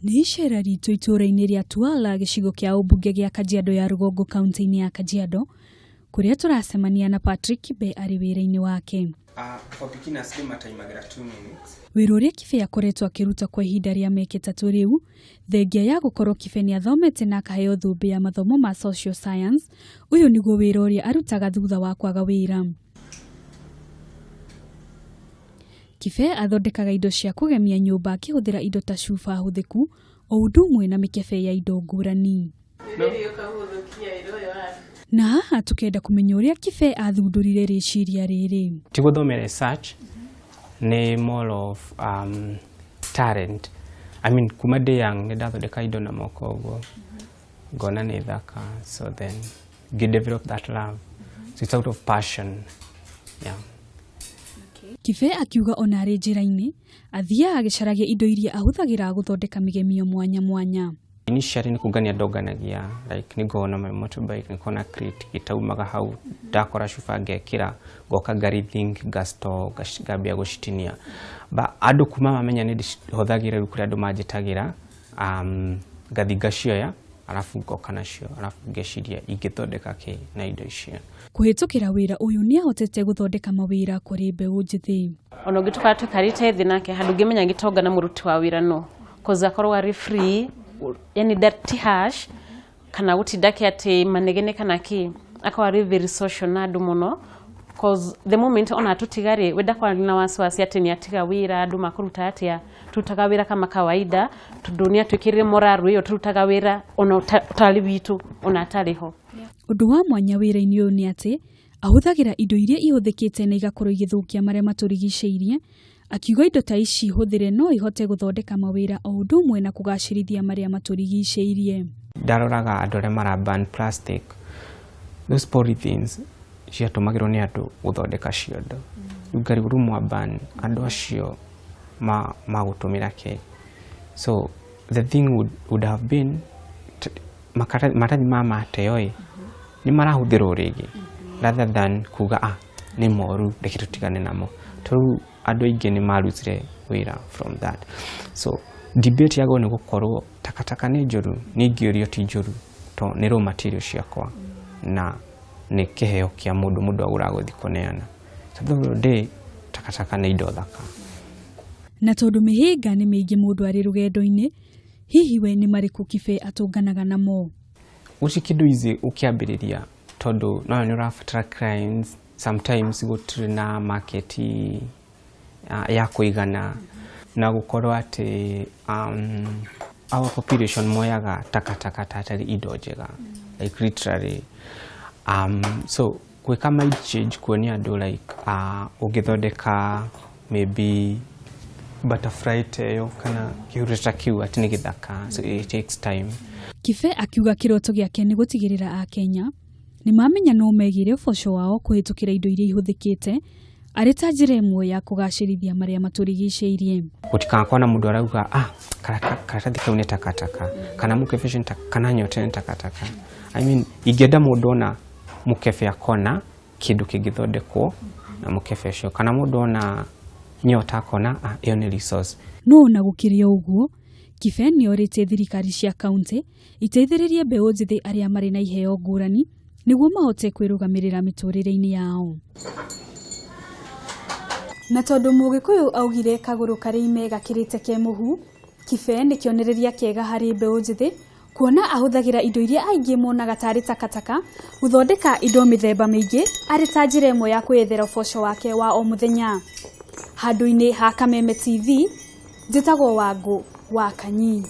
Nĩ icera ritũ itũũra-inĩ rĩa Tuala gĩcigo kĩa ũmbunge gĩa Kajiado ya Rũgongo kaunti-inĩ ya Kajiado, kũrĩa tũracemania na Patrick Be arĩ wĩra-inĩ wake. For beginners, they mataimagira 2 minutes. Wĩra ũrĩa Kibe akoretwo akĩruta kwa ihinda rĩa mĩaka 3 rĩu, thengia ya gũkorwo Kibe nĩ athomete na akaheo thũmbĩ ya mathomo ma social science, ũyũ nĩguo wĩra ũrĩa arutaga thutha wa kwaga wĩra. Kibe athondekaga indo cia kũgemia nyũmba akĩhũthĩra indo ta cuba hũthĩku, o ũndũ ũmwe na mĩkebe ya indo ngũrani. Na haha tukenda kumenya ũrĩa Kibe athundũrire rĩciria rĩrĩ. Ti gũthomera research nĩ more of talent. I mean, kuma ndĩ young nĩ ndathondeka indo na moko ũguo, ngona nĩ thaka, so then develop that love. So it's out of passion. Yeah. Kibe akiuga ona arĩ njĩra-inĩ athiaga agĩcaragia indo iria ahũthagĩra gũthondeka mĩgemio mwanya mwanya. Initially ni kugania ndonganagia, like ni go na my motorbike, ni kona crate gitaumaga hau, ndakora cuba ngekira, goka garithing, gasto, gabia gushitinia. Ba andu kuma mamenya ni hothagira riu kuri andu manjitagira, gathiga cioya, arafu ngoka nacio, arafu ngeciria ingithondeka ki na indo icio. Kuhitukira wira uyu ni ahotete guthondeka mawira kuri mbeũ njithi. Ona ngituka tukarite thi nake handu ngimenya gitonga na muruti wa wira no, koza korwa ari free, yani dirty hash kana gutindake ati manegene kana ki akawa very social na andu muno, cause the moment ona tutigari wenda kwa na wasiwasi ati ni atiga wira andu makuruta atia tutaga wira kama kawaida tudunia twikirire moraru iyo tutaga wira ona utali witu ona ataliho. Undu wa mwanya wira-inĩ ũyũ nĩ atĩ ahũthagĩra indo iria ihũthĩkĩte na igakorwo igĩthũkia marĩa matũrigicĩirie, akiuga indo ta ici hũthĩre no ihote gũthondeka mawĩra o ũndũ ũmwe na kũgacĩrithia marĩa matũrigicĩirie. Ndaroraga andũ arĩa maraban plastic, those polythenes ciatũmagĩrwo nĩ andũ gũthondeka ciondo. Ngariguru mwaban andũ acio magũtũmĩra kĩ. So the thing would have been maratathi mateyoi ni marahũthĩrwo rĩngĩ rather than kuga ni moru reke tutigane namo. Tondũ andũ aingĩ nĩ marutire wĩra from that. So debate yago nĩ gũkorwo takataka nĩ njũru, ningĩ ũrĩa ti njũru, to nĩ raw material ciakwa na nĩ kĩheo kĩa mũndũ agũra gũthiĩ kũneana. Tondũ ndĩ takataka nĩ indo thaka. Na tondũ mĩhĩnga nĩ mĩingĩ mũndũ arĩ rũgendo-inĩ, hihi we nĩ marĩkũ Kibe atũnganaga namo? Gũtirĩ kĩndũ easy ũkĩambĩrĩria, tondũ no nĩ ũrabatara clients, sometimes gũtirĩ na market ya kũigana, na gũkorwo atĩ our population moyaga takataka tatari indo njega, like literally. So gwĩka mind change kuonia andũ like ũngĩthondeka maybe butterfly tail kana kĩhurata kĩu atĩ nĩ gĩthaka, so it takes time. Kibe akiuga kĩroto gĩake nĩ gũtigĩrĩra Akenya nĩ mamenya no megire ũboco wao kũhĩtũkĩra indo iria ihũthĩkĩte arĩ ta njĩra ĩmwe ya kũgacĩrithia marĩa matũrigicĩirie. Gũtikakorwo na mũndũ arauga karatathi kau nĩ takataka kana mũkebe kana nyote nĩ takataka. I mean, ingĩenda mũndũ ona mũkebe akona kĩndũ kĩngĩthondekwo na mũkebe ũcio, kana mũndũ ona nyota akona ĩyo nĩ resource. No na gũkĩria ũguo, Kibe nĩ orĩtie thirikari cia kaunti iteithĩrĩrie mbeũ njithi arĩa marĩ na iheo ngũrani nĩguo mahote kwĩrũgamĩrĩra mĩtũrĩre-inĩ yao. Na tondũ Mũgĩkũyũ augire kagũrũ karĩ ime gakĩrĩte ke mũhu, Kibe nĩ kĩonereria kĩega harĩ mbeũ njithi kuona ahũthagĩra indo iria aingĩ monaga tarĩ takataka gũthondeka indo mĩthemba mĩingĩ arĩ ta njĩra ĩmwe ya kwĩyethera ũboco wake wa o mũthenya. Handũ-inĩ ha Kameme TV, njĩtagwo Wangũ wa Kanyi.